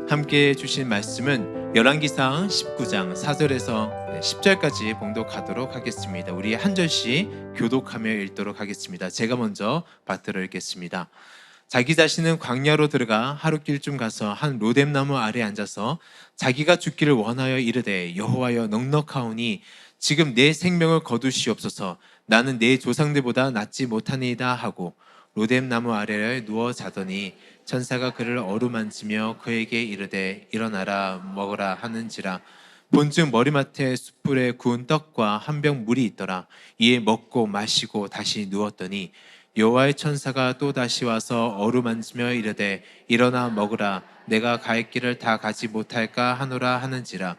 함께 주신 말씀은 열왕기상 19장 4절에서 10절까지 봉독하도록 하겠습니다. 우리 한 절씩 교독하며 읽도록 하겠습니다. 제가 먼저 받들어 읽겠습니다. 자기 자신은 광야로 들어가 하룻길쯤 가서 한 로뎀나무 아래 앉아서 자기가 죽기를 원하여 이르되 여호와여 넉넉하오니 지금 내 생명을 거두시옵소서. 나는 내 조상들보다 낫지 못하니이다 하고 로뎀나무 아래에 누워 자더니 천사가 그를 어루만지며 그에게 이르되 일어나라 먹으라 하는지라. 본즉 머리맡에 숯불에 구운 떡과 한 병 물이 있더라. 이에 먹고 마시고 다시 누웠더니 여호와의 천사가 또 다시 와서 어루만지며 이르되 일어나 먹으라. 내가 갈 길을 다 가지 못할까 하노라 하는지라.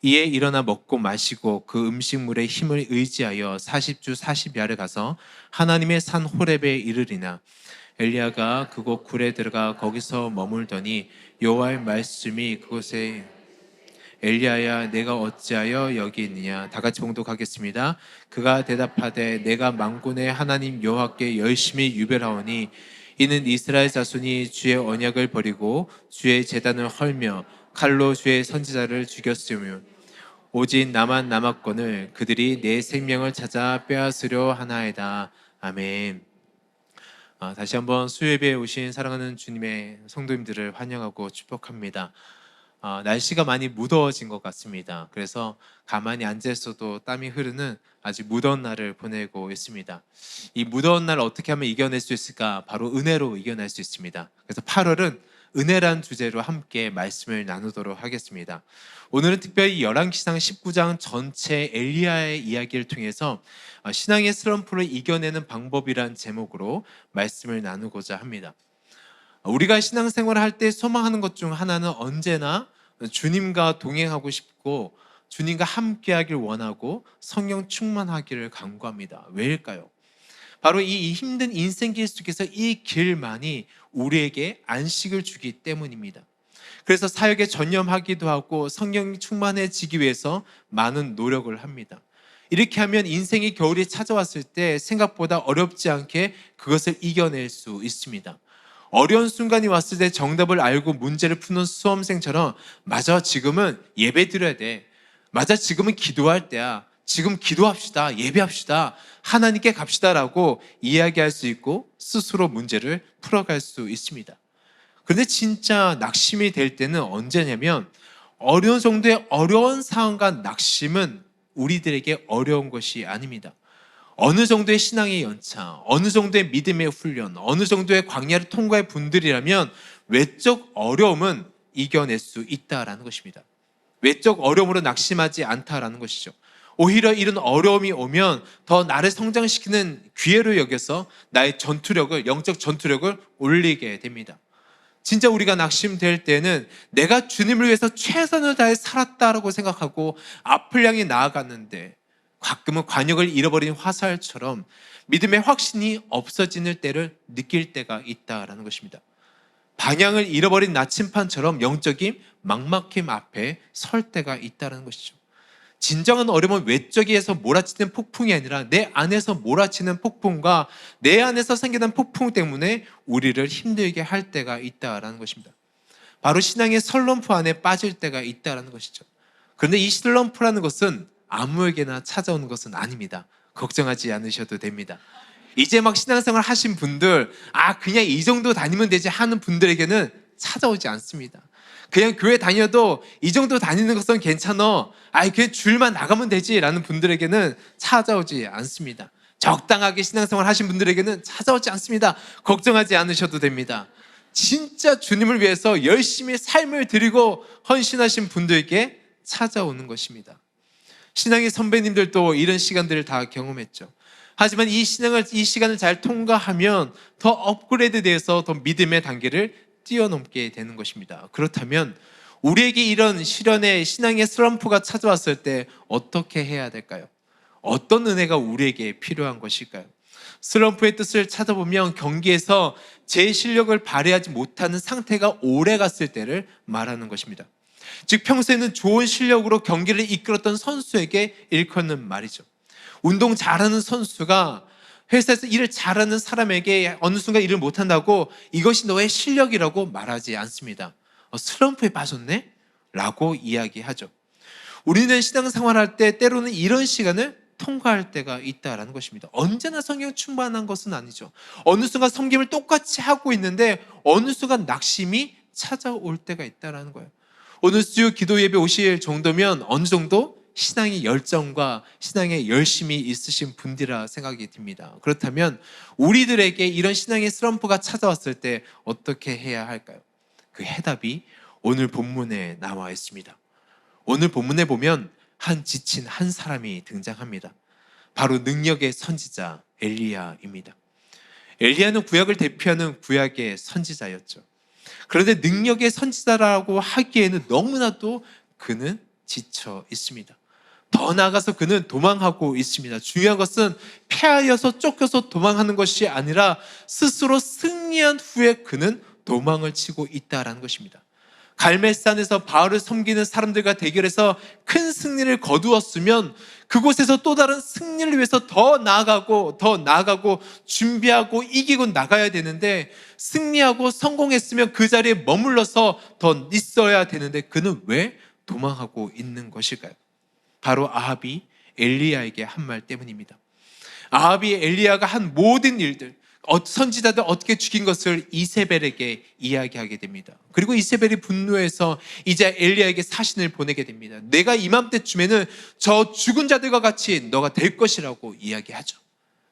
이에 일어나 먹고 마시고 그 음식물의 힘을 의지하여 40주 40야를 가서 하나님의 산 호렙에 이르리나. 엘리야가 그곳 굴에 들어가 거기서 머물더니 여호와의 말씀이 그곳에 엘리야야 내가 어찌하여 여기 있느냐. 다 같이 봉독하겠습니다. 그가 대답하되 내가 만군의 하나님 여호와께 열심히 유별하오니 이는 이스라엘 자손이 주의 언약을 버리고 주의 제단을 헐며 칼로 주의 선지자를 죽였으며 오직 나만 남았거늘 그들이 내 생명을 찾아 빼앗으려 하나이다. 아멘. 다시 한번 수요예배에 오신 사랑하는 주님의 성도님들을 환영하고 축복합니다. 날씨가 많이 무더워진 것 같습니다. 그래서 가만히 앉아 있어도 땀이 흐르는 아주 무더운 날을 보내고 있습니다. 이 무더운 날 어떻게 하면 이겨낼 수 있을까? 바로 은혜로 이겨낼 수 있습니다. 그래서 8월은 은혜란 주제로 함께 말씀을 나누도록 하겠습니다. 오늘은 특별히 열왕기상 19장 전체 엘리야의 이야기를 통해서 신앙의 슬럼프를 이겨내는 방법이란 제목으로 말씀을 나누고자 합니다. 우리가 신앙생활을 할 때 소망하는 것 중 하나는 언제나 주님과 동행하고 싶고 주님과 함께하길 원하고 성령 충만하기를 간구합니다. 왜일까요? 바로 이 힘든 인생길 속에서 이 길만이 우리에게 안식을 주기 때문입니다. 그래서 사역에 전념하기도 하고 성령이 충만해지기 위해서 많은 노력을 합니다. 이렇게 하면 인생의 겨울이 찾아왔을 때 생각보다 어렵지 않게 그것을 이겨낼 수 있습니다. 어려운 순간이 왔을 때 정답을 알고 문제를 푸는 수험생처럼 맞아 지금은 예배 드려야 돼. 맞아 지금은 기도할 때야. 지금 기도합시다. 예배합시다. 하나님께 갑시다라고 이야기할 수 있고 스스로 문제를 풀어갈 수 있습니다. 그런데 진짜 낙심이 될 때는 언제냐면 어려운 정도의 어려운 상황과 낙심은 우리들에게 어려운 것이 아닙니다. 어느 정도의 신앙의 연차, 어느 정도의 믿음의 훈련, 어느 정도의 광야를 통과한 분들이라면 외적 어려움은 이겨낼 수 있다라는 것입니다. 외적 어려움으로 낙심하지 않다라는 것이죠. 오히려 이런 어려움이 오면 더 나를 성장시키는 기회로 여겨서 나의 전투력을, 영적 전투력을 올리게 됩니다. 진짜 우리가 낙심될 때는 내가 주님을 위해서 최선을 다해 살았다라고 생각하고 앞을 향해 나아갔는데 가끔은 관역을 잃어버린 화살처럼 믿음의 확신이 없어지는 때를 느낄 때가 있다라는 것입니다. 방향을 잃어버린 나침판처럼 영적인 막막힘 앞에 설 때가 있다는 것이죠. 진정한 어려움은 외적에서 몰아치는 폭풍이 아니라 내 안에서 몰아치는 폭풍과 내 안에서 생기는 폭풍 때문에 우리를 힘들게 할 때가 있다라는 것입니다. 바로 신앙의 슬럼프 안에 빠질 때가 있다라는 것이죠. 그런데 이 슬럼프라는 것은 아무에게나 찾아오는 것은 아닙니다. 걱정하지 않으셔도 됩니다. 이제 막 신앙생활 하신 분들, 그냥 이 정도 다니면 되지 하는 분들에게는 찾아오지 않습니다. 그냥 교회 다녀도 이 정도 다니는 것은 괜찮아. 그냥 줄만 나가면 되지 라는 분들에게는 찾아오지 않습니다. 적당하게 신앙생활 하신 분들에게는 찾아오지 않습니다. 걱정하지 않으셔도 됩니다. 진짜 주님을 위해서 열심히 삶을 드리고 헌신하신 분들에게 찾아오는 것입니다. 신앙의 선배님들도 이런 시간들을 다 경험했죠. 하지만 이 시간을 잘 통과하면 더 업그레이드 돼서 더 믿음의 단계를 뛰어넘게 되는 것입니다. 그렇다면 우리에게 이런 시련의 신앙의 슬럼프가 찾아왔을 때 어떻게 해야 될까요? 어떤 은혜가 우리에게 필요한 것일까요? 슬럼프의 뜻을 찾아보면 경기에서 제 실력을 발휘하지 못하는 상태가 오래 갔을 때를 말하는 것입니다. 즉 평소에는 좋은 실력으로 경기를 이끌었던 선수에게 일컫는 말이죠. 운동 잘하는 선수가 회사에서 일을 잘하는 사람에게 어느 순간 일을 못한다고 이것이 너의 실력이라고 말하지 않습니다. 슬럼프에 빠졌네? 라고 이야기하죠. 우리는 신앙생활할 때 때로는 이런 시간을 통과할 때가 있다라는 것입니다. 언제나 성령 충만한 것은 아니죠. 어느 순간 섬김을 똑같이 하고 있는데 어느 순간 낙심이 찾아올 때가 있다라는 거예요. 오늘 주 기도 예배 오실 정도면 어느 정도 신앙의 열정과 신앙의 열심이 있으신 분들이라 생각이 듭니다. 그렇다면 우리들에게 이런 신앙의 슬럼프가 찾아왔을 때 어떻게 해야 할까요? 그 해답이 오늘 본문에 나와 있습니다. 오늘 본문에 보면 지친 한 사람이 등장합니다. 바로 능력의 선지자 엘리야입니다. 엘리야는 구약을 대표하는 구약의 선지자였죠. 그런데 능력의 선지자라고 하기에는 너무나도 그는 지쳐 있습니다. 더 나아가서 그는 도망하고 있습니다. 중요한 것은 패하여서 쫓겨서 도망하는 것이 아니라 스스로 승리한 후에 그는 도망을 치고 있다는 것입니다. 갈멜산에서 바알을 섬기는 사람들과 대결해서 큰 승리를 거두었으면 그곳에서 또 다른 승리를 위해서 더 나아가고 준비하고 이기고 나가야 되는데, 승리하고 성공했으면 그 자리에 머물러서 더 있어야 되는데 그는 왜 도망하고 있는 것일까요? 바로 아합이 엘리야에게 한 말 때문입니다. 아합이 엘리야가 한 모든 일들, 선지자들 어떻게 죽인 것을 이세벨에게 이야기하게 됩니다. 그리고 이세벨이 분노해서 이제 엘리야에게 사신을 보내게 됩니다. 내가 이맘때쯤에는 저 죽은 자들과 같이 너가 될 것이라고 이야기하죠.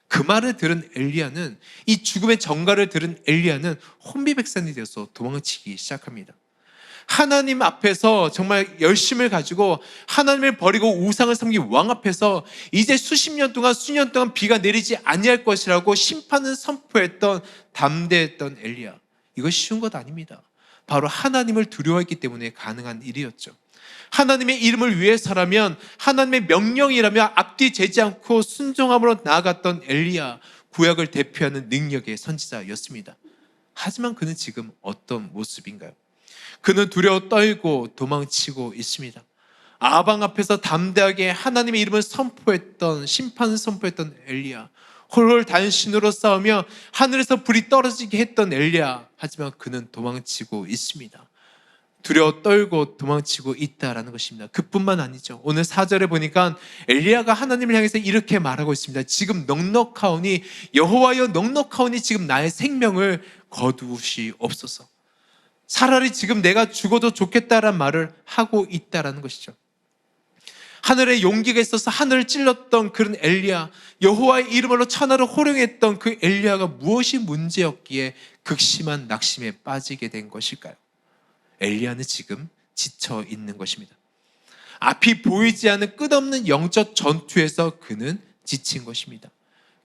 그 말을 들은 엘리야는, 이 죽음의 전가를 들은 엘리야는 혼비백산이 되어서 도망치기 시작합니다. 하나님 앞에서 정말 열심을 가지고 하나님을 버리고 우상을 섬긴 왕 앞에서 이제 수년 동안 비가 내리지 아니할 것이라고 심판을 선포했던 담대했던 엘리야. 이거 쉬운 것 아닙니다. 바로 하나님을 두려워했기 때문에 가능한 일이었죠. 하나님의 이름을 위해서라면, 하나님의 명령이라면 앞뒤 재지 않고 순종함으로 나아갔던 엘리야, 구약을 대표하는 능력의 선지자였습니다. 하지만 그는 지금 어떤 모습인가요? 그는 두려워 떨고 도망치고 있습니다. 아방 앞에서 담대하게 하나님의 이름을 선포했던, 심판을 선포했던 엘리야, 홀홀 단신으로 싸우며 하늘에서 불이 떨어지게 했던 엘리야, 하지만 그는 도망치고 있습니다. 두려워 떨고 도망치고 있다라는 것입니다. 그뿐만 아니죠. 오늘 4절에 보니까 엘리야가 하나님을 향해서 이렇게 말하고 있습니다. 지금 넉넉하오니, 여호와여 넉넉하오니 지금 나의 생명을 거두시옵소서. 차라리 지금 내가 죽어도 좋겠다라는 말을 하고 있다라는 것이죠. 하늘에 용기가 있어서 하늘을 찔렀던 그런 엘리야, 여호와의 이름으로 천하를 호령했던 그 엘리야가 무엇이 문제였기에 극심한 낙심에 빠지게 된 것일까요? 엘리야는 지금 지쳐 있는 것입니다. 앞이 보이지 않는 끝없는 영적 전투에서 그는 지친 것입니다.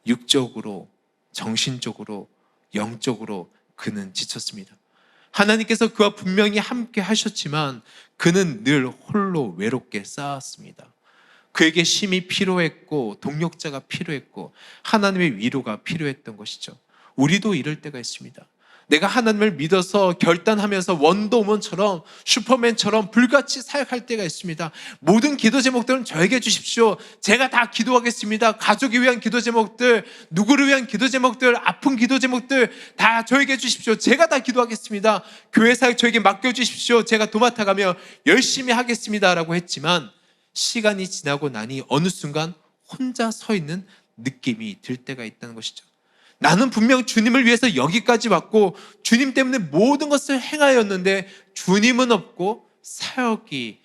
육적으로, 정신적으로, 영적으로 그는 지쳤습니다. 하나님께서 그와 분명히 함께 하셨지만 그는 늘 홀로 외롭게 쌓았습니다. 그에게 힘이 필요했고 동력자가 필요했고 하나님의 위로가 필요했던 것이죠. 우리도 이럴 때가 있습니다. 내가 하나님을 믿어서 결단하면서 원더우먼처럼, 슈퍼맨처럼 불같이 사역할 때가 있습니다. 모든 기도 제목들은 저에게 주십시오. 제가 다 기도하겠습니다. 가족을 위한 기도 제목들, 누구를 위한 기도 제목들, 아픈 기도 제목들 다 저에게 주십시오. 제가 다 기도하겠습니다. 교회 사역 저에게 맡겨주십시오. 제가 도맡아가며 열심히 하겠습니다 라고 했지만, 시간이 지나고 나니 어느 순간 혼자 서 있는 느낌이 들 때가 있다는 것이죠. 나는 분명 주님을 위해서 여기까지 왔고 주님 때문에 모든 것을 행하였는데 주님은 없고 사역이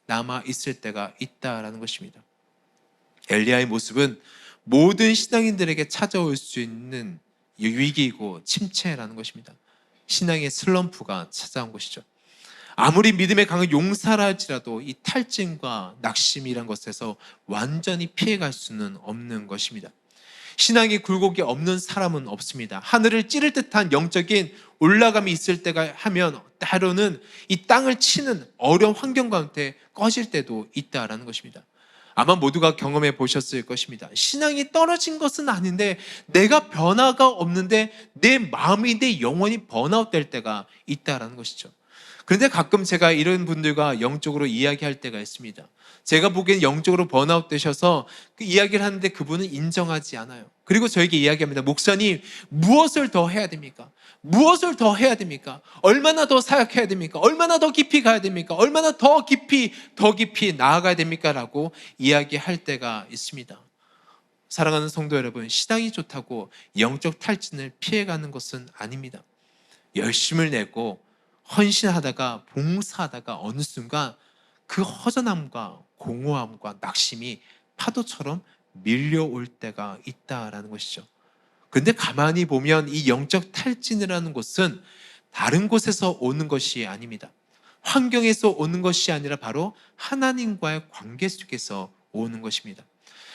남아있을 때가 있다라는 것입니다. 엘리야의 모습은 모든 신앙인들에게 찾아올 수 있는 위기이고 침체라는 것입니다. 신앙의 슬럼프가 찾아온 것이죠. 아무리 믿음에 강한 용사라 할지라도 이 탈진과 낙심이란 것에서 완전히 피해갈 수는 없는 것입니다. 신앙의 굴곡이 없는 사람은 없습니다. 하늘을 찌를 듯한 영적인 올라감이 있을 때가 하면 때로는 이 땅을 치는 어려운 환경 가운데 꺼질 때도 있다라는 것입니다. 아마 모두가 경험해 보셨을 것입니다. 신앙이 떨어진 것은 아닌데 내가 변화가 없는데 내 마음이, 내 영혼이 번아웃 될 때가 있다라는 것이죠. 그런데 가끔 제가 이런 분들과 영적으로 이야기할 때가 있습니다. 제가 보기엔 영적으로 번아웃 되셔서 그 이야기를 하는데 그분은 인정하지 않아요. 그리고 저에게 이야기합니다. 목사님, 무엇을 더 해야 됩니까? 무엇을 더 해야 됩니까? 얼마나 더 사역해야 됩니까? 얼마나 더 깊이 가야 됩니까? 얼마나 더 깊이 나아가야 됩니까? 라고 이야기할 때가 있습니다. 사랑하는 성도 여러분, 신앙이 좋다고 영적 탈진을 피해가는 것은 아닙니다. 열심을 내고 헌신하다가 봉사하다가 어느 순간 그 허전함과 공허함과 낙심이 파도처럼 밀려올 때가 있다라는 것이죠. 그런데 가만히 보면 이 영적 탈진이라는 것은 다른 곳에서 오는 것이 아닙니다. 환경에서 오는 것이 아니라 바로 하나님과의 관계 속에서 오는 것입니다.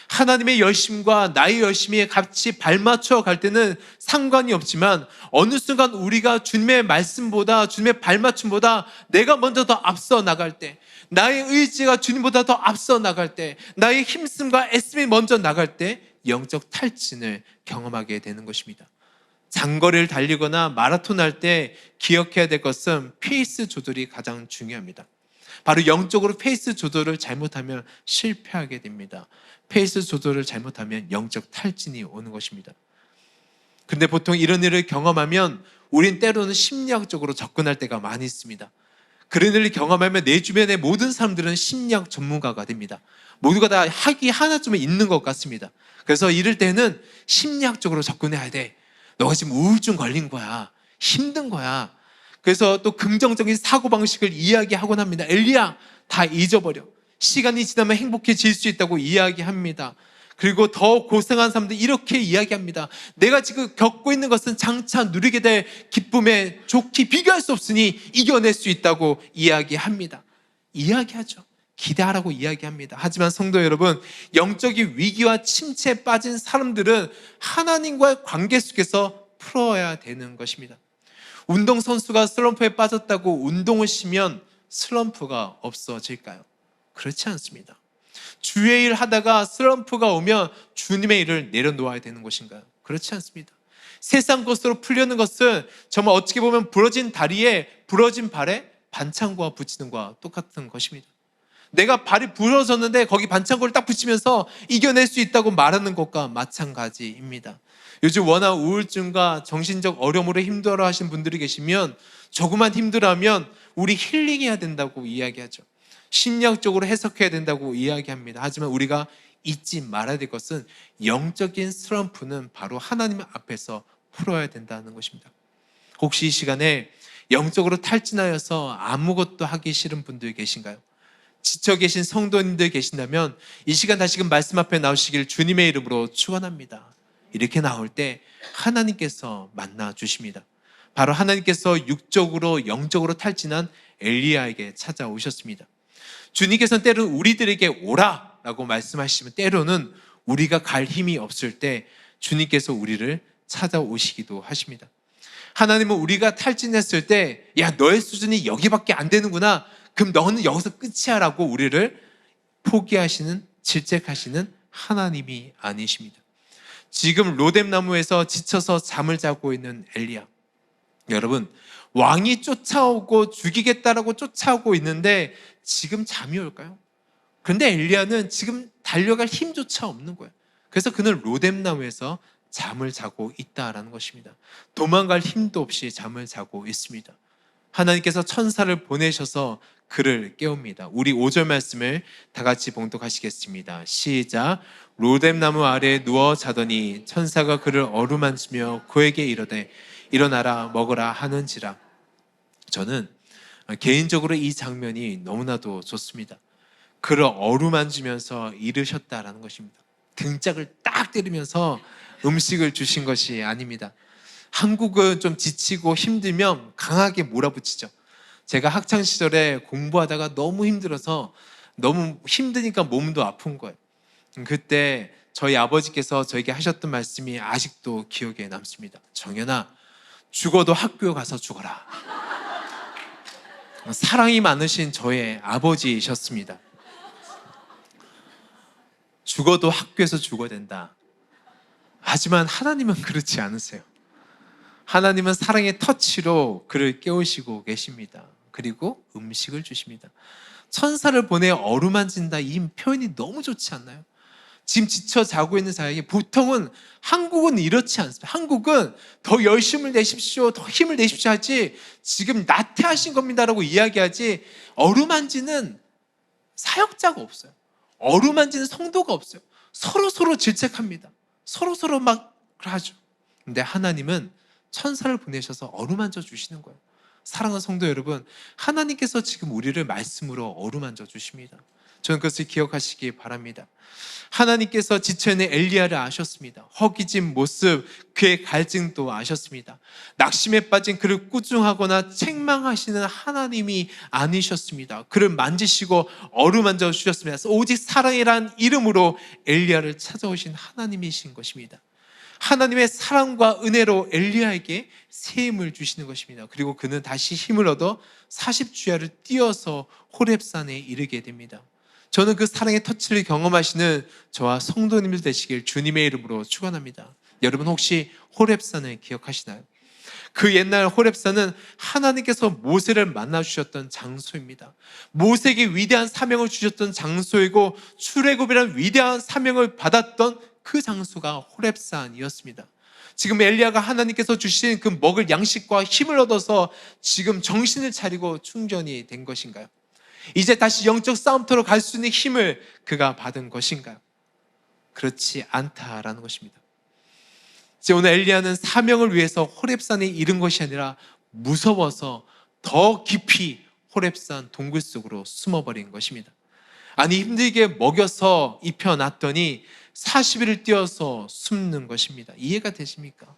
하나님의 열심과 나의 열심이 같이 발맞춰 갈 때는 상관이 없지만 어느 순간 우리가 주님의 말씀보다 주님의 발맞춤보다 내가 먼저 더 앞서 나갈 때, 나의 의지가 주님보다 더 앞서 나갈 때, 나의 힘씀과 애씀이 먼저 나갈 때 영적 탈진을 경험하게 되는 것입니다. 장거리를 달리거나 마라톤 할 때 기억해야 될 것은 페이스 조절이 가장 중요합니다. 바로 영적으로 페이스 조절을 잘못하면 실패하게 됩니다. 페이스 조절을 잘못하면 영적 탈진이 오는 것입니다. 그런데 보통 이런 일을 경험하면 우린 때로는 심리학적으로 접근할 때가 많이 있습니다. 그런 일을 경험하면 내 주변의 모든 사람들은 심리학 전문가가 됩니다. 모두가 다 학이 하나쯤은 있는 것 같습니다. 그래서 이럴 때는 심리학적으로 접근해야 돼. 너가 지금 우울증 걸린 거야. 힘든 거야. 그래서 또 긍정적인 사고방식을 이야기하곤 합니다. 엘리야, 다 잊어버려. 시간이 지나면 행복해질 수 있다고 이야기합니다. 그리고 더 고생한 사람들 이렇게 이야기합니다. 내가 지금 겪고 있는 것은 장차 누리게 될 기쁨에 좋게 비교할 수 없으니 이겨낼 수 있다고 이야기합니다. 이야기하죠. 기대하라고 이야기합니다. 하지만 성도 여러분, 영적인 위기와 침체에 빠진 사람들은 하나님과의 관계 속에서 풀어야 되는 것입니다. 운동선수가 슬럼프에 빠졌다고 운동을 쉬면 슬럼프가 없어질까요? 그렇지 않습니다. 주의 일 하다가 슬럼프가 오면 주님의 일을 내려놓아야 되는 것인가요? 그렇지 않습니다. 세상 것으로 풀려는 것은 정말 어떻게 보면 부러진 다리에 부러진 발에 반창고가 붙이는 것과 똑같은 것입니다. 내가 발이 부러졌는데 거기 반창고를 딱 붙이면서 이겨낼 수 있다고 말하는 것과 마찬가지입니다. 요즘 워낙 우울증과 정신적 어려움으로 힘들어 하신 분들이 계시면 조금만 힘들어하면 우리 힐링해야 된다고 이야기하죠. 심리학적으로 해석해야 된다고 이야기합니다. 하지만 우리가 잊지 말아야 될 것은 영적인 슬럼프는 바로 하나님 앞에서 풀어야 된다는 것입니다. 혹시 이 시간에 영적으로 탈진하여서 아무것도 하기 싫은 분들 계신가요? 지쳐 계신 성도님들 계신다면 이 시간 다시금 말씀 앞에 나오시길 주님의 이름으로 축원합니다. 이렇게 나올 때 하나님께서 만나 주십니다. 바로 하나님께서 육적으로 영적으로 탈진한 엘리야에게 찾아오셨습니다. 주님께서는 때로는 우리들에게 오라라고 말씀하시면 때로는 우리가 갈 힘이 없을 때 주님께서 우리를 찾아오시기도 하십니다. 하나님은 우리가 탈진했을 때 야, 너의 수준이 여기밖에 안 되는구나. 그럼 너는 여기서 끝이야 라고 우리를 포기하시는, 질책하시는 하나님이 아니십니다. 지금 로뎀나무에서 지쳐서 잠을 자고 있는 엘리야. 여러분, 왕이 쫓아오고 죽이겠다라고 쫓아오고 있는데 지금 잠이 올까요? 그런데 엘리야는 지금 달려갈 힘조차 없는 거예요. 그래서 그는 로뎀나무에서 잠을 자고 있다라는 것입니다. 도망갈 힘도 없이 잠을 자고 있습니다. 하나님께서 천사를 보내셔서 그를 깨웁니다. 우리 5절 말씀을 다 같이 봉독하시겠습니다. 시작. 로뎀나무 아래에 누워 자더니 천사가 그를 어루만지며 그에게 이르되 일어나라 먹으라 하는지라. 저는 개인적으로 이 장면이 너무나도 좋습니다. 그를 어루만지면서 이르셨다라는 것입니다. 등짝을 딱 때리면서 음식을 주신 것이 아닙니다. 한국은 좀 지치고 힘들면 강하게 몰아붙이죠. 제가 학창시절에 공부하다가 너무 힘들어서 너무 힘드니까 몸도 아픈 거예요. 그때 저희 아버지께서 저에게 하셨던 말씀이 아직도 기억에 남습니다. 정연아, 죽어도 학교 가서 죽어라. 사랑이 많으신 저의 아버지이셨습니다. 죽어도 학교에서 죽어야 된다. 하지만 하나님은 그렇지 않으세요. 하나님은 사랑의 터치로 그를 깨우시고 계십니다. 그리고 음식을 주십니다. 천사를 보내 어루만진다, 이 표현이 너무 좋지 않나요? 지금 지쳐 자고 있는 자에게, 보통은 한국은 이렇지 않습니다. 한국은 더 열심을 내십시오, 더 힘을 내십시오 하지, 지금 나태하신 겁니다라고 이야기하지, 어루만지는 사역자가 없어요. 어루만지는 성도가 없어요. 서로 질책합니다. 서로 막 하죠. 근데 하나님은 천사를 보내셔서 어루만져 주시는 거예요. 사랑하는 성도 여러분, 하나님께서 지금 우리를 말씀으로 어루만져 주십니다. 저는 그것을 기억하시기 바랍니다. 하나님께서 지쳐있는 엘리야를 아셨습니다. 허기진 모습, 그의 갈증도 아셨습니다. 낙심에 빠진 그를 꾸중하거나 책망하시는 하나님이 아니셨습니다. 그를 만지시고 어루만져 주셨습니다. 오직 사랑이란 이름으로 엘리야를 찾아오신 하나님이신 것입니다. 하나님의 사랑과 은혜로 엘리야에게 새 힘을 주시는 것입니다. 그리고 그는 다시 힘을 얻어 40주야를 뛰어서 호렙산에 이르게 됩니다. 저는 그 사랑의 터치를 경험하시는 저와 성도님들 되시길 주님의 이름으로 축원합니다. 여러분 혹시 호렙산을 기억하시나요? 그 옛날 호렙산은 하나님께서 모세를 만나주셨던 장소입니다. 모세에게 위대한 사명을 주셨던 장소이고, 출애굽이라는 위대한 사명을 받았던 그 장소가 호렙산이었습니다. 지금 엘리야가 하나님께서 주신 그 먹을 양식과 힘을 얻어서 지금 정신을 차리고 충전이 된 것인가요? 이제 다시 영적 싸움터로 갈 수 있는 힘을 그가 받은 것인가요? 그렇지 않다라는 것입니다. 이제 오늘 엘리야는 사명을 위해서 호렙산에 이른 것이 아니라 무서워서 더 깊이 호렙산 동굴 속으로 숨어버린 것입니다. 아니, 힘들게 먹여서 입혀놨더니 40일을 뛰어서 숨는 것입니다. 이해가 되십니까?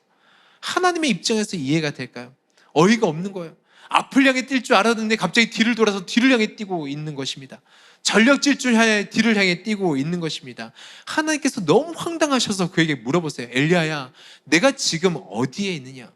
하나님의 입장에서 이해가 될까요? 어이가 없는 거예요. 앞을 향해 뛸 줄 알았는데 갑자기 뒤를 돌아서 뒤를 향해 뛰고 있는 것입니다. 전력 질주를 향해 뒤를 향해 뛰고 있는 것입니다. 하나님께서 너무 황당하셔서 그에게 물어보세요. 엘리야야, 내가 지금 어디에 있느냐?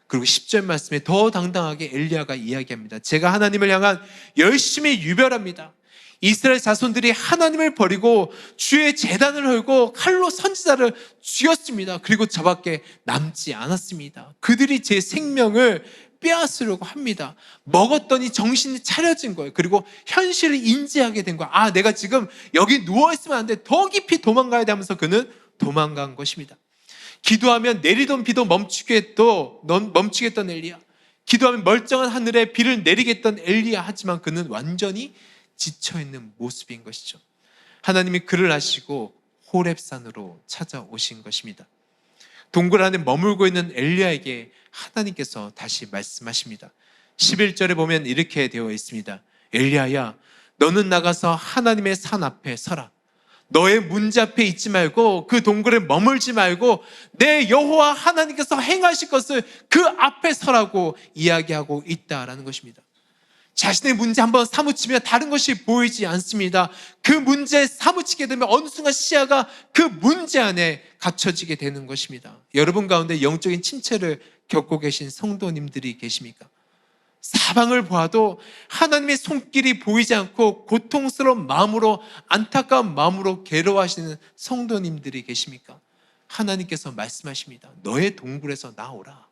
그리고 10절 말씀에 더 당당하게 엘리야가 이야기합니다. 제가 하나님을 향한 열심히 유별합니다. 이스라엘 자손들이 하나님을 버리고 주의 제단을 헐고 칼로 선지자를 죽였습니다. 그리고 저밖에 남지 않았습니다. 그들이 제 생명을 빼앗으려고 합니다. 먹었더니 정신이 차려진 거예요. 그리고 현실을 인지하게 된 거예요. 아, 내가 지금 여기 누워있으면 안 돼. 더 깊이 도망가야 돼 하면서 그는 도망간 것입니다. 기도하면 내리던 비도 멈추겠던 엘리야. 기도하면 멀쩡한 하늘에 비를 내리겠던 엘리야. 하지만 그는 완전히 지쳐있는 모습인 것이죠. 하나님이 그를 아시고 호렙산으로 찾아오신 것입니다. 동굴 안에 머물고 있는 엘리야에게 하나님께서 다시 말씀하십니다. 11절에 보면 이렇게 되어 있습니다. 엘리야야, 너는 나가서 하나님의 산 앞에 서라. 너의 문제 앞에 있지 말고 그 동굴에 머물지 말고 내 여호와 하나님께서 행하실 것을 그 앞에 서라고 이야기하고 있다라는 것입니다. 자신의 문제 한번 사무치면 다른 것이 보이지 않습니다. 그 문제에 사무치게 되면 어느 순간 시야가 그 문제 안에 갇혀지게 되는 것입니다. 여러분 가운데 영적인 침체를 겪고 계신 성도님들이 계십니까? 사방을 보아도 하나님의 손길이 보이지 않고 고통스러운 마음으로, 안타까운 마음으로 괴로워하시는 성도님들이 계십니까? 하나님께서 말씀하십니다. 너의 동굴에서 나오라.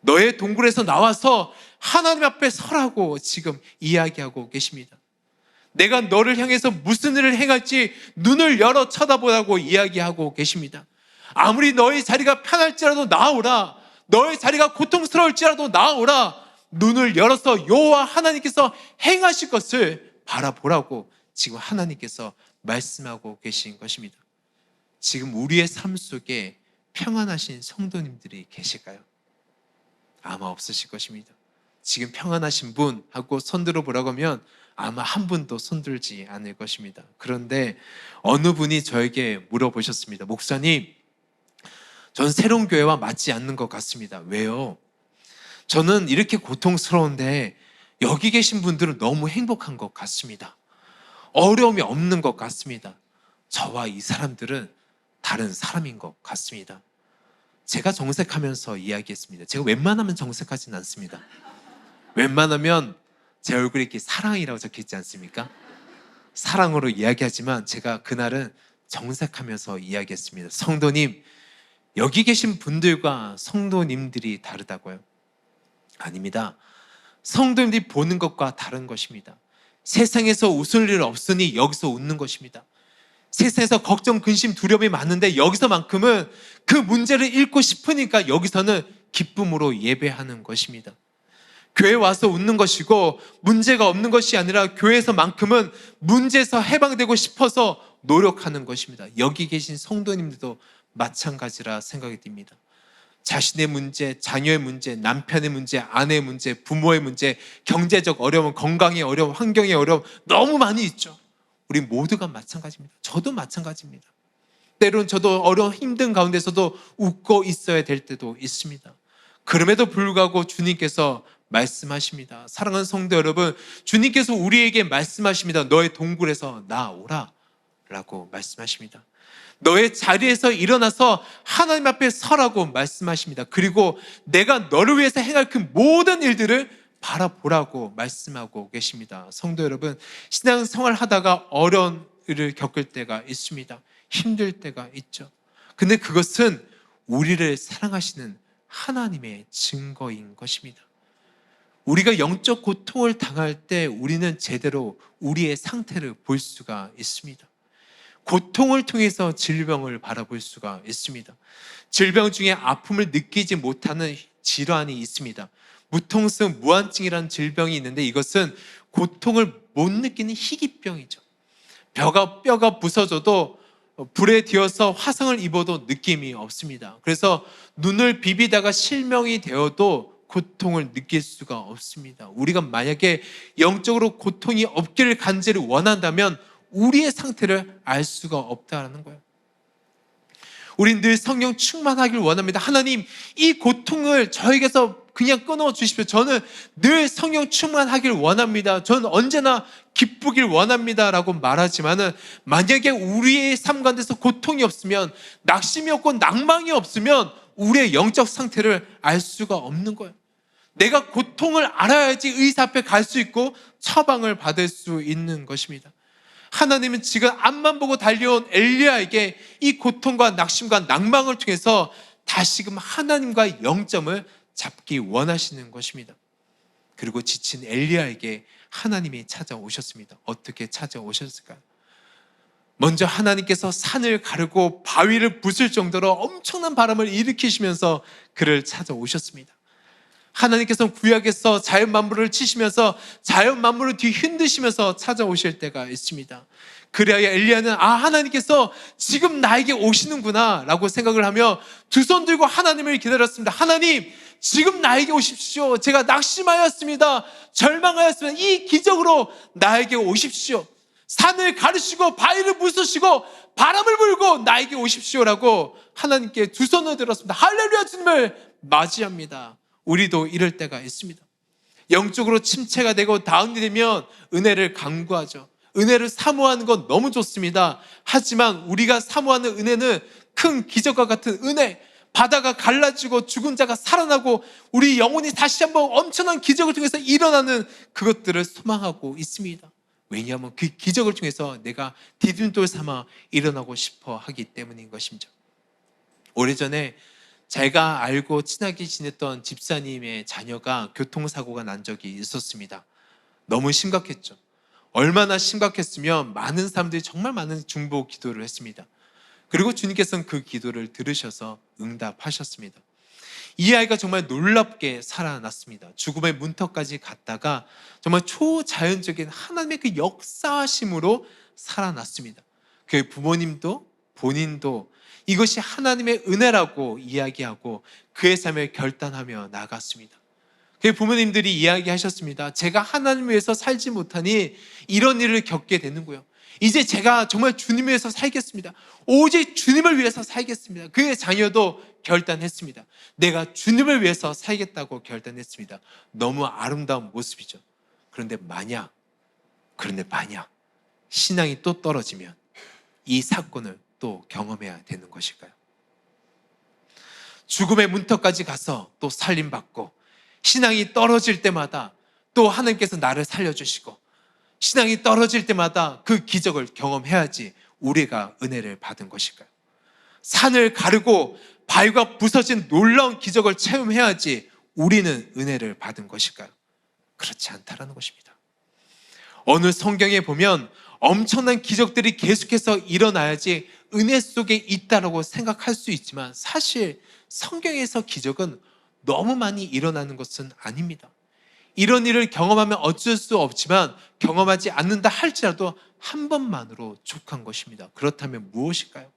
너의 동굴에서 나와서 하나님 앞에 서라고 지금 이야기하고 계십니다. 내가 너를 향해서 무슨 일을 행할지 눈을 열어 쳐다보라고 이야기하고 계십니다. 아무리 너의 자리가 편할지라도 나오라. 너의 자리가 고통스러울지라도 나오라. 눈을 열어서 여호와 하나님께서 행하실 것을 바라보라고 지금 하나님께서 말씀하고 계신 것입니다. 지금 우리의 삶 속에 평안하신 성도님들이 계실까요? 아마 없으실 것입니다. 지금 평안하신 분 하고 손들어 보라고 하면 아마 한 분도 손들지 않을 것입니다. 그런데 어느 분이 저에게 물어보셨습니다. 목사님, 전 새로운 교회와 맞지 않는 것 같습니다. 왜요? 저는 이렇게 고통스러운데 여기 계신 분들은 너무 행복한 것 같습니다. 어려움이 없는 것 같습니다. 저와 이 사람들은 다른 사람인 것 같습니다. 제가 정색하면서 이야기했습니다. 제가 웬만하면 정색하진 않습니다. 웬만하면 제 얼굴에 이렇게 사랑이라고 적혀있지 않습니까? 사랑으로 이야기하지만 제가 그날은 정색하면서 이야기했습니다. 성도님, 여기 계신 분들과 성도님들이 다르다고요? 아닙니다. 성도님들이 보는 것과 다른 것입니다. 세상에서 웃을 일 없으니 여기서 웃는 것입니다. 세상에서 걱정, 근심, 두려움이 많은데 여기서만큼은 그 문제를 잃고 싶으니까 여기서는 기쁨으로 예배하는 것입니다. 교회 와서 웃는 것이고 문제가 없는 것이 아니라 교회에서만큼은 문제에서 해방되고 싶어서 노력하는 것입니다. 여기 계신 성도님들도 마찬가지라 생각이 듭니다. 자신의 문제, 자녀의 문제, 남편의 문제, 아내의 문제, 부모의 문제, 경제적 어려움, 건강의 어려움, 환경의 어려움 너무 많이 있죠. 우리 모두가 마찬가지입니다. 저도 마찬가지입니다. 때로는 저도 어려운 힘든 가운데서도 웃고 있어야 될 때도 있습니다. 그럼에도 불구하고 주님께서 말씀하십니다. 사랑하는 성도 여러분, 주님께서 우리에게 말씀하십니다. 너의 동굴에서 나오라 라고 말씀하십니다. 너의 자리에서 일어나서 하나님 앞에 서라고 말씀하십니다. 그리고 내가 너를 위해서 행할 그 모든 일들을 바라보라고 말씀하고 계십니다. 성도 여러분, 신앙생활 하다가 어려운 일을 겪을 때가 있습니다. 힘들 때가 있죠. 근데 그것은 우리를 사랑하시는 하나님의 증거인 것입니다. 우리가 영적 고통을 당할 때 우리는 제대로 우리의 상태를 볼 수가 있습니다. 고통을 통해서 질병을 바라볼 수가 있습니다. 질병 중에 아픔을 느끼지 못하는 질환이 있습니다. 무통성 무한증이라는 질병이 있는데 이것은 고통을 못 느끼는 희귀병이죠. 뼈가 부서져도 불에 뒤어서 화상을 입어도 느낌이 없습니다. 그래서 눈을 비비다가 실명이 되어도 고통을 느낄 수가 없습니다. 우리가 만약에 영적으로 고통이 없기를 간절히 원한다면 우리의 상태를 알 수가 없다는 거예요. 우린 늘 성령 충만하길 원합니다. 하나님, 이 고통을 저에게서 그냥 끊어주십시오. 저는 늘 성령 충만하길 원합니다. 저는 언제나 기쁘길 원합니다 라고 말하지만은 만약에 우리의 삶 가운데서 고통이 없으면, 낙심이 없고 낭망이 없으면 우리의 영적 상태를 알 수가 없는 거예요. 내가 고통을 알아야지 의사 앞에 갈 수 있고 처방을 받을 수 있는 것입니다. 하나님은 지금 앞만 보고 달려온 엘리야에게 이 고통과 낙심과 낭망을 통해서 다시금 하나님과의 영점을 잡기 원하시는 것입니다. 그리고 지친 엘리야에게 하나님이 찾아오셨습니다. 어떻게 찾아오셨을까요? 먼저 하나님께서 산을 가르고 바위를 부술 정도로 엄청난 바람을 일으키시면서 그를 찾아오셨습니다. 하나님께서는 구약에서 자연 만물을 치시면서 자연 만물을 뒤흔드시면서 찾아오실 때가 있습니다. 그래야 엘리야는 하나님께서 지금 나에게 오시는구나 라고 생각을 하며 두 손 들고 하나님을 기다렸습니다. 하나님, 지금 나에게 오십시오. 제가 낙심하였습니다. 절망하였습니다. 이 기적으로 나에게 오십시오. 산을 가르시고 바위를 부수시고 바람을 불고 나에게 오십시오라고 하나님께 두 손을 들었습니다. 할렐루야, 주님을 맞이합니다. 우리도 이럴 때가 있습니다. 영적으로 침체가 되고 다운이 되면 은혜를 간구하죠. 은혜를 사모하는 건 너무 좋습니다. 하지만 우리가 사모하는 은혜는 큰 기적과 같은 은혜, 바다가 갈라지고 죽은 자가 살아나고 우리 영혼이 다시 한번 엄청난 기적을 통해서 일어나는 그것들을 소망하고 있습니다. 왜냐하면 그 기적을 통해서 내가 디딤돌 삼아 일어나고 싶어 하기 때문인 것입니다. 오래전에 제가 알고 친하게 지냈던 집사님의 자녀가 교통사고가 난 적이 있었습니다. 너무 심각했죠. 얼마나 심각했으면 많은 사람들이 정말 많은 중보 기도를 했습니다. 그리고 주님께서는 그 기도를 들으셔서 응답하셨습니다. 이 아이가 정말 놀랍게 살아났습니다. 죽음의 문턱까지 갔다가 정말 초자연적인 하나님의 그 역사심으로 살아났습니다. 그 부모님도 본인도 이것이 하나님의 은혜라고 이야기하고 그의 삶을 결단하며 나갔습니다. 그 부모님들이 이야기하셨습니다. 제가 하나님 위해서 살지 못하니 이런 일을 겪게 되는고요. 이제 제가 정말 주님 위해서 살겠습니다. 오직 주님을 위해서 살겠습니다. 그의 자녀도 결단했습니다. 내가 주님을 위해서 살겠다고 결단했습니다. 너무 아름다운 모습이죠. 그런데 만약 신앙이 또 떨어지면 이 사건을 또 경험해야 되는 것일까요? 죽음의 문턱까지 가서 또 살림받고 신앙이 떨어질 때마다 또 하나님께서 나를 살려주시고 신앙이 떨어질 때마다 그 기적을 경험해야지 우리가 은혜를 받은 것일까요? 산을 가르고 바위가 부서진 놀라운 기적을 체험해야지 우리는 은혜를 받은 것일까요? 그렇지 않다라는 것입니다. 어느 성경에 보면 엄청난 기적들이 계속해서 일어나야지 은혜 속에 있다라고 생각할 수 있지만 사실 성경에서 기적은 너무 많이 일어나는 것은 아닙니다. 이런 일을 경험하면 어쩔 수 없지만 경험하지 않는다 할지라도 한 번만으로 족한 것입니다. 그렇다면 무엇일까요?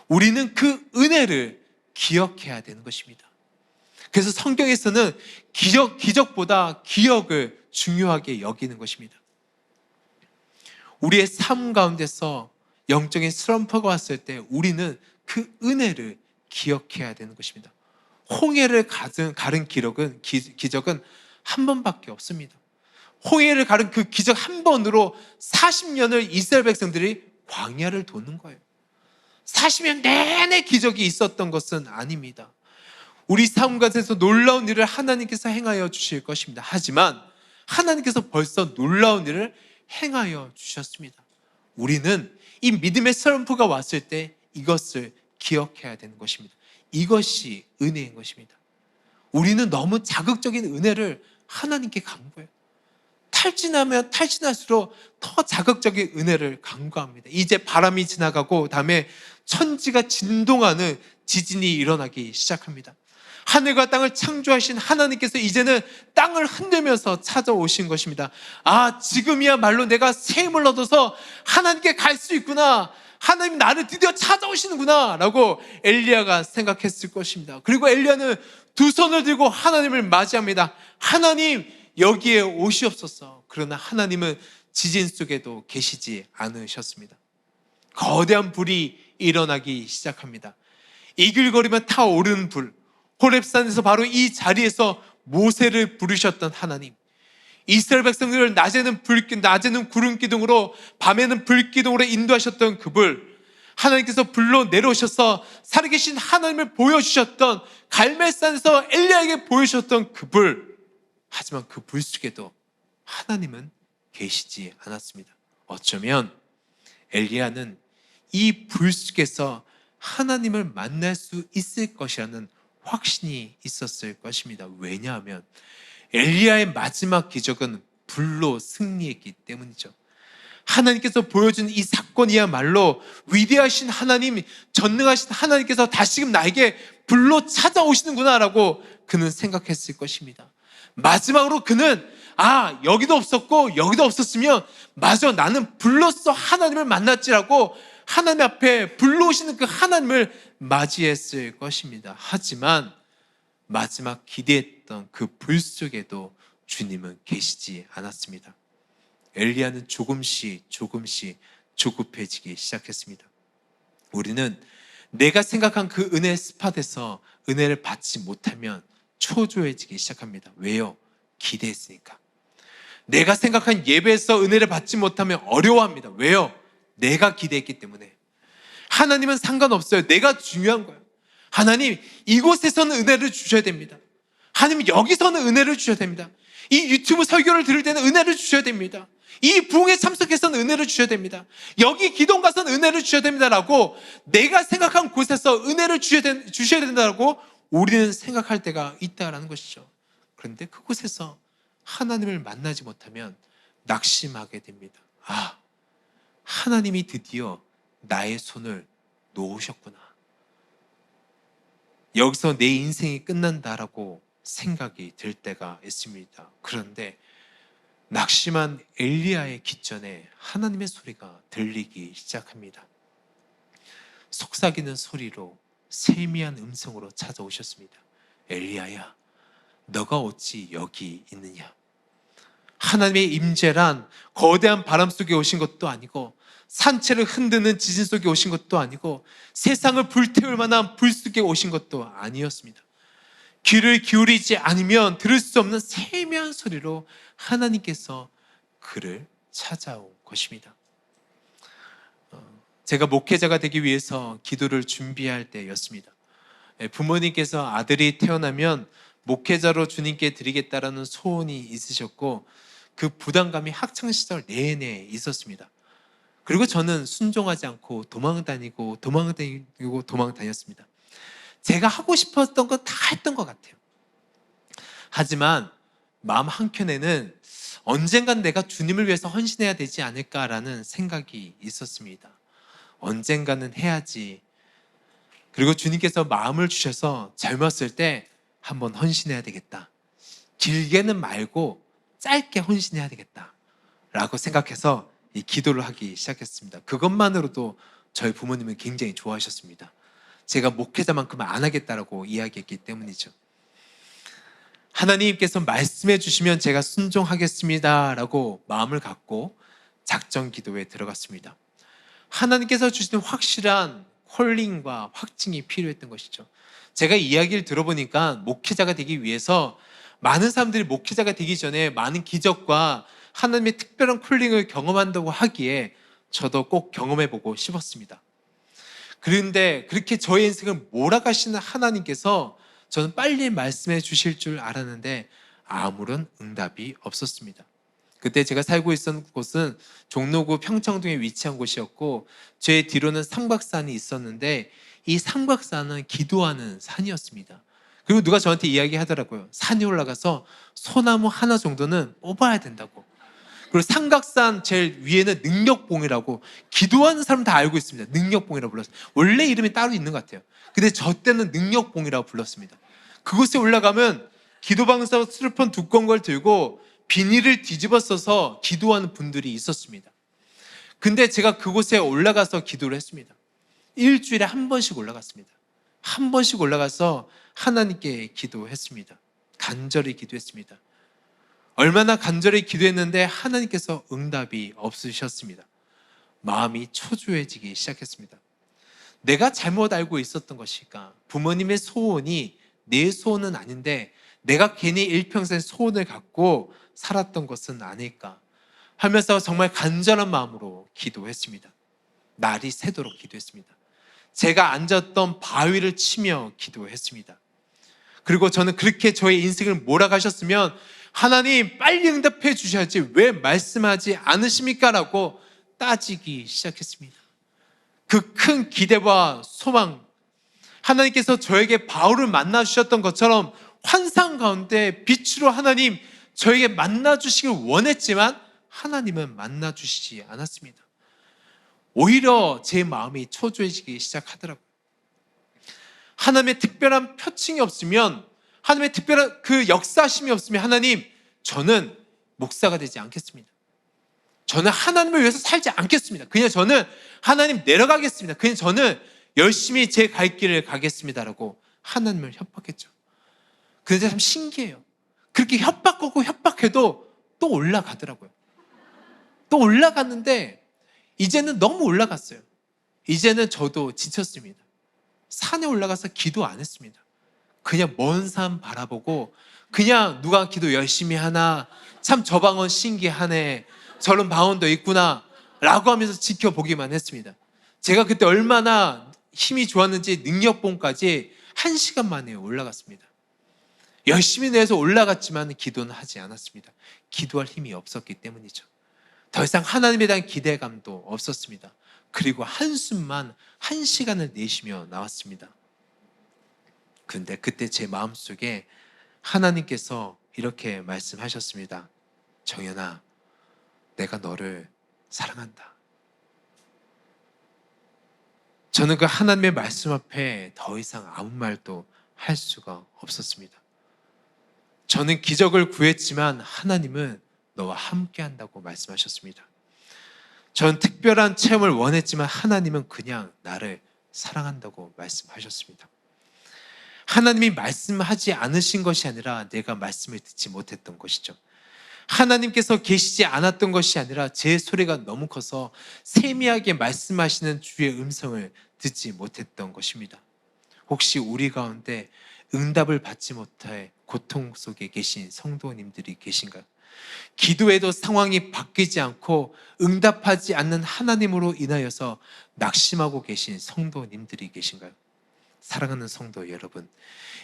우리는 그 은혜를 기억해야 되는 것입니다. 그래서 성경에서는 기적보다 기억을 중요하게 여기는 것입니다. 우리의 삶 가운데서 영적인 슬럼프가 왔을 때 우리는 그 은혜를 기억해야 되는 것입니다. 홍해를 가른 기적은 한 번밖에 없습니다. 홍해를 가른 그 기적 한 번으로 40년을 이스라엘 백성들이 광야를 도는 거예요. 40년 내내 기적이 있었던 것은 아닙니다. 우리 삶 가운데서 놀라운 일을 하나님께서 행하여 주실 것입니다. 하지만 하나님께서 벌써 놀라운 일을 행하여 주셨습니다. 우리는 이 믿음의 슬럼프가 왔을 때 이것을 기억해야 되는 것입니다. 이것이 은혜인 것입니다. 우리는 너무 자극적인 은혜를 하나님께 간구해요. 탈진하면 탈진할수록 더 자극적인 은혜를 간구합니다. 이제 바람이 지나가고 다음에 천지가 진동하는 지진이 일어나기 시작합니다. 하늘과 땅을 창조하신 하나님께서 이제는 땅을 흔들면서 찾아오신 것입니다. 아, 지금이야말로 내가 새 힘을 얻어서 하나님께 갈 수 있구나. 하나님 나를 드디어 찾아오시는구나 라고 엘리야가 생각했을 것입니다. 그리고 엘리야는 두 손을 들고 하나님을 맞이합니다. 하나님, 여기에 오시옵소서. 그러나 하나님은 지진 속에도 계시지 않으셨습니다. 거대한 불이 일어나기 시작합니다. 이글거리며 타오르는 불. 호렙산에서 바로 이 자리에서 모세를 부르셨던 하나님, 이스라엘 백성들을 낮에는 구름 기둥으로 밤에는 불 기둥으로 인도하셨던 그 불, 하나님께서 불로 내려오셔서 살아계신 하나님을 보여주셨던 갈멜산에서 엘리야에게 보여주셨던 그 불, 하지만 그 불 속에도 하나님은 계시지 않았습니다. 어쩌면 엘리야는 이 불 속에서 하나님을 만날 수 있을 것이라는 확신이 있었을 것입니다. 왜냐하면 엘리야의 마지막 기적은 불로 승리했기 때문이죠. 하나님께서 보여준 이 사건이야말로 위대하신 하나님, 전능하신 하나님께서 다시금 나에게 불로 찾아오시는구나 라고 그는 생각했을 것입니다. 마지막으로 그는 여기도 없었고 여기도 없었으면 맞아, 나는 불로써 하나님을 만났지라고 하나님 앞에 불로 오시는 그 하나님을 맞이했을 것입니다. 하지만 마지막 기대했던 그 불 속에도 주님은 계시지 않았습니다. 엘리야는 조금씩 조급해지기 시작했습니다. 우리는 내가 생각한 그 은혜의 스팟에서 은혜를 받지 못하면 초조해지기 시작합니다. 왜요? 기대했으니까. 내가 생각한 예배에서 은혜를 받지 못하면 어려워합니다. 왜요? 내가 기대했기 때문에. 하나님은 상관없어요. 내가 중요한 거예요. 하나님, 이곳에서는 은혜를 주셔야 됩니다. 하나님, 여기서는 은혜를 주셔야 됩니다. 이 유튜브 설교를 들을 때는 은혜를 주셔야 됩니다. 이 부흥에 참석해서는 은혜를 주셔야 됩니다. 여기 기도 가서는 은혜를 주셔야 됩니다라고 내가 생각한 곳에서 은혜를 주셔야 된다라고 우리는 생각할 때가 있다라는 것이죠. 그런데 그곳에서 하나님을 만나지 못하면 낙심하게 됩니다. 하나님이 드디어 나의 손을 놓으셨구나. 여기서 내 인생이 끝난다라고 생각이 들 때가 있습니다. 그런데 낙심한 엘리야의 귓전에 하나님의 소리가 들리기 시작합니다. 속삭이는 소리로 세미한 음성으로 찾아오셨습니다. 엘리야야, 너가 어찌 여기 있느냐? 하나님의 임재란 거대한 바람 속에 오신 것도 아니고 산채를 흔드는 지진 속에 오신 것도 아니고 세상을 불태울 만한 불 속에 오신 것도 아니었습니다. 귀를 기울이지 않으면 들을 수 없는 세미한 소리로 하나님께서 그를 찾아온 것입니다. 제가 목회자가 되기 위해서 기도를 준비할 때였습니다. 부모님께서 아들이 태어나면 목회자로 주님께 드리겠다라는 소원이 있으셨고 그 부담감이 학창시절 내내 있었습니다. 그리고 저는 순종하지 않고 도망다녔습니다. 제가 하고 싶었던 건 다 했던 것 같아요. 하지만 마음 한켠에는 언젠간 내가 주님을 위해서 헌신해야 되지 않을까라는 생각이 있었습니다. 언젠가는 해야지. 그리고 주님께서 마음을 주셔서 젊었을 때 한번 헌신해야 되겠다. 길게는 말고 짧게 헌신해야 되겠다 라고 생각해서 이 기도를 하기 시작했습니다. 그것만으로도 저희 부모님은 굉장히 좋아하셨습니다. 제가 목회자만큼은 안 하겠다라고 이야기했기 때문이죠. 하나님께서 말씀해 주시면 제가 순종하겠습니다 라고 마음을 갖고 작전 기도에 들어갔습니다. 하나님께서 주시는 확실한 콜링과 확증이 필요했던 것이죠. 제가 이야기를 들어보니까 목회자가 되기 위해서 많은 사람들이 목회자가 되기 전에 많은 기적과 하나님의 특별한 콜링을 경험한다고 하기에 저도 꼭 경험해보고 싶었습니다. 그런데 그렇게 저의 인생을 몰아가시는 하나님께서 저는 빨리 말씀해 주실 줄 알았는데 아무런 응답이 없었습니다. 그때 제가 살고 있었던 곳은 종로구 평창동에 위치한 곳이었고 제 뒤로는 상박산이 있었는데 이 상박산은 기도하는 산이었습니다. 그리고 누가 저한테 이야기하더라고요. 산에 올라가서 소나무 하나 정도는 뽑아야 된다고. 그리고 삼각산 제일 위에는 능력봉이라고, 기도하는 사람 다 알고 있습니다. 능력봉이라고 불렀어요. 원래 이름이 따로 있는 것 같아요. 근데 저 때는 능력봉이라고 불렀습니다. 그곳에 올라가면 기도방에서 슬픈 두꺼운 걸 들고 비닐을 뒤집어 써서 기도하는 분들이 있었습니다. 근데 제가 그곳에 올라가서 기도를 했습니다. 일주일에 한 번씩 올라갔습니다. 한 번씩 올라가서 하나님께 기도했습니다. 간절히 기도했습니다. 얼마나 간절히 기도했는데 하나님께서 응답이 없으셨습니다. 마음이 초조해지기 시작했습니다. 내가 잘못 알고 있었던 것일까? 부모님의 소원이 내 소원은 아닌데 내가 괜히 일평생 소원을 갖고 살았던 것은 아닐까 하면서 정말 간절한 마음으로 기도했습니다. 날이 새도록 기도했습니다. 제가 앉았던 바위를 치며 기도했습니다. 그리고 저는 그렇게 저의 인생을 몰아가셨으면 하나님 빨리 응답해 주셔야지 왜 말씀하지 않으십니까? 라고 따지기 시작했습니다. 그 큰 기대와 소망, 하나님께서 저에게 바울을 만나 주셨던 것처럼 환상 가운데 빛으로 하나님 저에게 만나 주시길 원했지만 하나님은 만나 주시지 않았습니다. 오히려 제 마음이 초조해지기 시작하더라고요. 하나님의 특별한 표징이 없으면, 하나님의 특별한 그 역사심이 없으면 하나님, 저는 목사가 되지 않겠습니다. 저는 하나님을 위해서 살지 않겠습니다. 그냥 저는 하나님 내려가겠습니다. 그냥 저는 열심히 제 갈 길을 가겠습니다라고 하나님을 협박했죠. 그런데 참 신기해요. 그렇게 협박하고 협박해도 또 올라가더라고요. 또 올라갔는데 이제는 너무 올라갔어요. 이제는 저도 지쳤습니다. 산에 올라가서 기도 안 했습니다. 그냥 먼 산 바라보고 그냥 누가 기도 열심히 하나, 참 저 방언 신기하네, 저런 방언도 있구나 라고 하면서 지켜보기만 했습니다. 제가 그때 얼마나 힘이 좋았는지 능력봉까지 1시간 만에 올라갔습니다. 열심히 내서 올라갔지만 기도는 하지 않았습니다. 기도할 힘이 없었기 때문이죠. 더 이상 하나님에 대한 기대감도 없었습니다. 그리고 한숨만 1시간을 내쉬며 나왔습니다. 그런데 그때 제 마음속에 하나님께서 이렇게 말씀하셨습니다. 정연아, 내가 너를 사랑한다. 저는 그 하나님의 말씀 앞에 더 이상 아무 말도 할 수가 없었습니다. 저는 기적을 구했지만 하나님은 너와 함께 한다고 말씀하셨습니다. 전 특별한 체험을 원했지만 하나님은 그냥 나를 사랑한다고 말씀하셨습니다. 하나님이 말씀하지 않으신 것이 아니라 내가 말씀을 듣지 못했던 것이죠. 하나님께서 계시지 않았던 것이 아니라 제 소리가 너무 커서 세미하게 말씀하시는 주의 음성을 듣지 못했던 것입니다. 혹시 우리 가운데 응답을 받지 못해 고통 속에 계신 성도님들이 계신가요? 기도해도 상황이 바뀌지 않고 응답하지 않는 하나님으로 인하여서 낙심하고 계신 성도님들이 계신가요? 사랑하는 성도 여러분,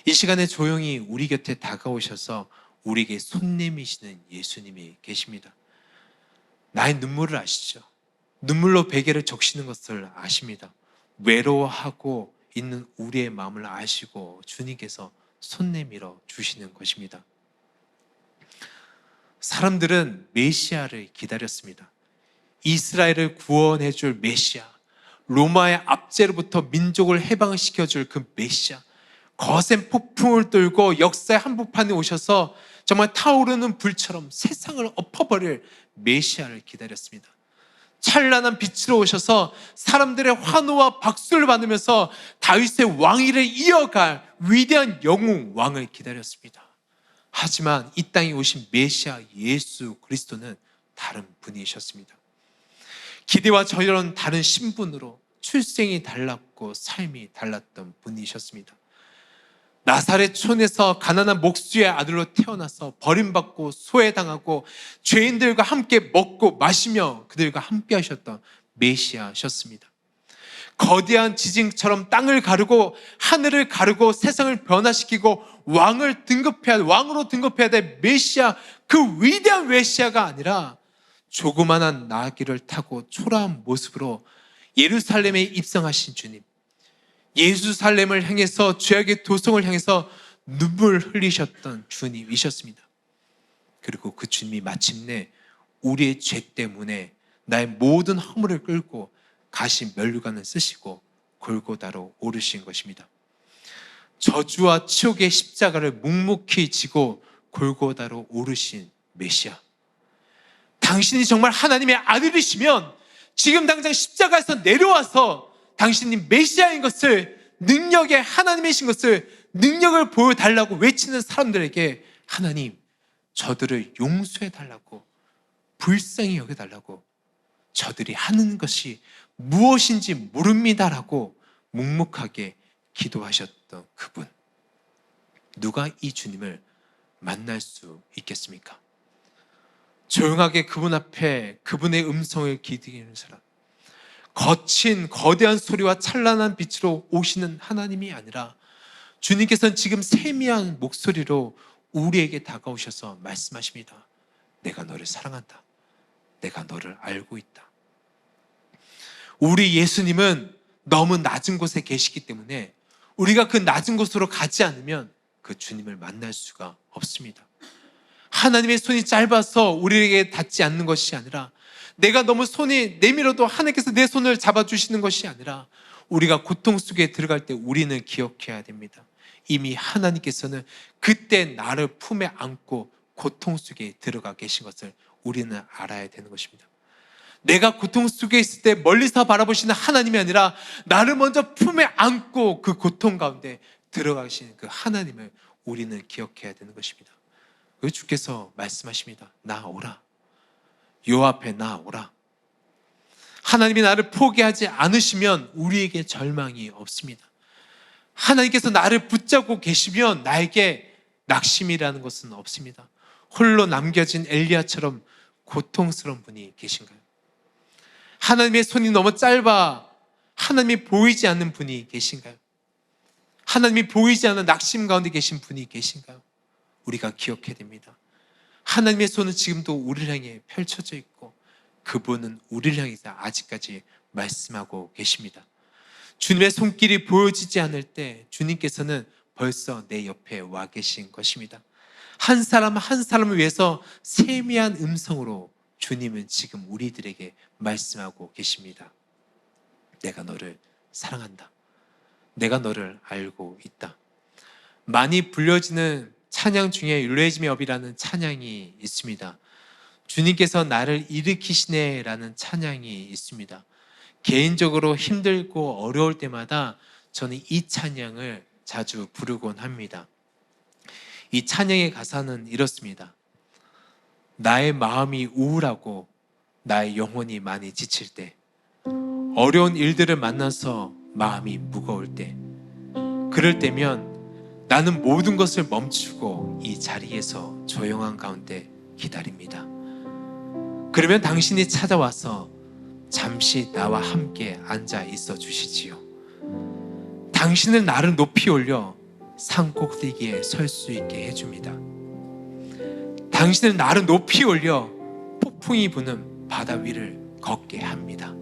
이 시간에 조용히 우리 곁에 다가오셔서 우리에게 손 내미시는 예수님이 계십니다. 나의 눈물을 아시죠? 눈물로 베개를 적시는 것을 아십니다. 외로워하고 있는 우리의 마음을 아시고 주님께서 손 내밀어 주시는 것입니다. 사람들은 메시아를 기다렸습니다. 이스라엘을 구원해 줄 메시아, 로마의 압제로부터 민족을 해방시켜 줄 그 메시아, 거센 폭풍을 뚫고 역사의 한복판에 오셔서 정말 타오르는 불처럼 세상을 엎어버릴 메시아를 기다렸습니다. 찬란한 빛으로 오셔서 사람들의 환호와 박수를 받으면서 다윗의 왕위를 이어갈 위대한 영웅 왕을 기다렸습니다. 하지만 이 땅에 오신 메시아 예수 그리스도는 다른 분이셨습니다. 기대와 저런 다른 신분으로 출생이 달랐고 삶이 달랐던 분이셨습니다. 나사렛촌에서 가난한 목수의 아들로 태어나서 버림받고 소외당하고 죄인들과 함께 먹고 마시며 그들과 함께 하셨던 메시아셨습니다. 거대한 지진처럼 땅을 가르고 하늘을 가르고 세상을 변화시키고 왕으로 등급해야 될 메시아, 그 위대한 메시아가 아니라 조그만한 나귀를 타고 초라한 모습으로 예루살렘에 입성하신 주님, 예루살렘을 향해서 죄악의 도성을 향해서 눈물 흘리셨던 주님이셨습니다. 그리고 그 주님이 마침내 우리의 죄 때문에 나의 모든 허물을 끌고 가시 면류관을 쓰시고 골고다로 오르신 것입니다. 저주와 치욕의 십자가를 묵묵히 지고 골고다로 오르신 메시아, 당신이 정말 하나님의 아들이시면 지금 당장 십자가에서 내려와서 당신이 메시아인 것을, 능력의 하나님이신 것을, 능력을 보여달라고 외치는 사람들에게 하나님, 저들을 용서해달라고, 불쌍히 여겨달라고, 저들이 하는 것이 무엇인지 모릅니다라고 묵묵하게 기도하셨던 그분, 누가 이 주님을 만날 수 있겠습니까? 조용하게 그분 앞에 그분의 음성을 기다리는 사람, 거친 거대한 소리와 찬란한 빛으로 오시는 하나님이 아니라 주님께서는 지금 세미한 목소리로 우리에게 다가오셔서 말씀하십니다. 내가 너를 사랑한다. 내가 너를 알고 있다. 우리 예수님은 너무 낮은 곳에 계시기 때문에 우리가 그 낮은 곳으로 가지 않으면 그 주님을 만날 수가 없습니다. 하나님의 손이 짧아서 우리에게 닿지 않는 것이 아니라, 내가 너무 손이 내밀어도 하나님께서 내 손을 잡아주시는 것이 아니라, 우리가 고통 속에 들어갈 때 우리는 기억해야 됩니다. 이미 하나님께서는 그때 나를 품에 안고 고통 속에 들어가 계신 것을 우리는 알아야 되는 것입니다. 내가 고통 속에 있을 때 멀리서 바라보시는 하나님이 아니라 나를 먼저 품에 안고 그 고통 가운데 들어가시는 그 하나님을 우리는 기억해야 되는 것입니다. 그 주께서 말씀하십니다. 나오라. 요 앞에 나오라. 하나님이 나를 포기하지 않으시면 우리에게 절망이 없습니다. 하나님께서 나를 붙잡고 계시면 나에게 낙심이라는 것은 없습니다. 홀로 남겨진 엘리야처럼 고통스러운 분이 계신가요? 하나님의 손이 너무 짧아 하나님이 보이지 않는 분이 계신가요? 하나님이 보이지 않는 낙심 가운데 계신 분이 계신가요? 우리가 기억해야 됩니다. 하나님의 손은 지금도 우리를 향해 펼쳐져 있고 그분은 우리를 향해서 아직까지 말씀하고 계십니다. 주님의 손길이 보여지지 않을 때 주님께서는 벌써 내 옆에 와 계신 것입니다. 한 사람 한 사람을 위해서 세미한 음성으로 주님은 지금 우리들에게 말씀하고 계십니다. 내가 너를 사랑한다. 내가 너를 알고 있다. 많이 불려지는 찬양 중에 레이즈미업이라는 찬양이 있습니다. 주님께서 나를 일으키시네 라는 찬양이 있습니다. 개인적으로 힘들고 어려울 때마다 저는 이 찬양을 자주 부르곤 합니다. 이 찬양의 가사는 이렇습니다. 나의 마음이 우울하고 나의 영혼이 많이 지칠 때, 어려운 일들을 만나서 마음이 무거울 때, 그럴 때면 나는 모든 것을 멈추고 이 자리에서 조용한 가운데 기다립니다. 그러면 당신이 찾아와서 잠시 나와 함께 앉아 있어 주시지요. 당신은 나를 높이 올려 산 꼭대기에 설 수 있게 해줍니다. 당신은 나를 높이 올려 폭풍이 부는 바다 위를 걷게 합니다.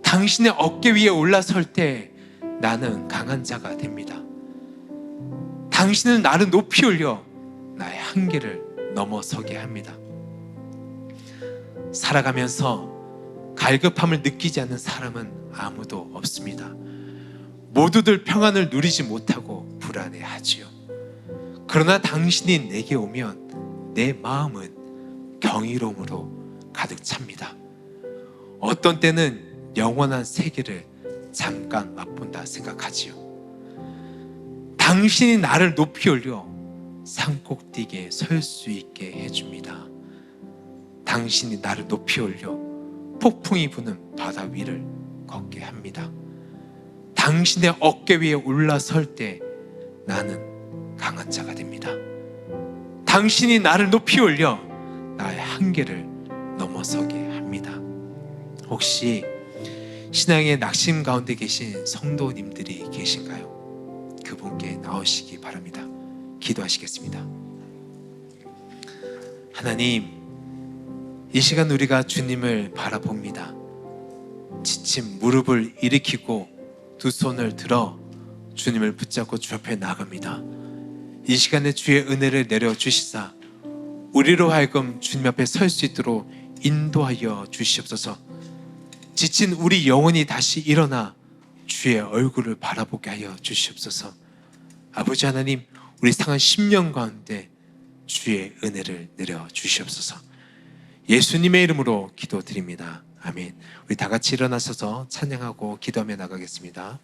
당신의 어깨 위에 올라설 때 나는 강한 자가 됩니다. 당신은 나를 높이 올려 나의 한계를 넘어서게 합니다. 살아가면서 갈급함을 느끼지 않는 사람은 아무도 없습니다. 모두들 평안을 누리지 못하고 불안해하지요. 그러나 당신이 내게 오면 내 마음은 경이로움으로 가득 찹니다. 어떤 때는 영원한 세계를 잠깐 맛본다 생각하지요. 당신이 나를 높이 올려 산꼭대기에 설 수 있게 해줍니다. 당신이 나를 높이 올려 폭풍이 부는 바다 위를 걷게 합니다. 당신의 어깨 위에 올라설 때 나는 강한 자가 됩니다. 당신이 나를 높이 올려 나의 한계를 넘어서게 합니다. 혹시 신앙의 낙심 가운데 계신 성도님들이 계신가요? 그분께 나오시기 바랍니다. 기도하시겠습니다. 하나님, 이 시간 우리가 주님을 바라봅니다. 지친 무릎을 일으키고 두 손을 들어 주님을 붙잡고 주 앞에 나갑니다. 이 시간에 주의 은혜를 내려주시사 우리로 하여금 주님 앞에 설 수 있도록 인도하여 주시옵소서. 지친 우리 영혼이 다시 일어나 주의 얼굴을 바라보게 하여 주시옵소서. 아버지 하나님, 우리 상한 10년 가운데 주의 은혜를 내려주시옵소서. 예수님의 이름으로 기도드립니다. 아멘. 우리 다 같이 일어나셔서 찬양하고 기도하며 나가겠습니다.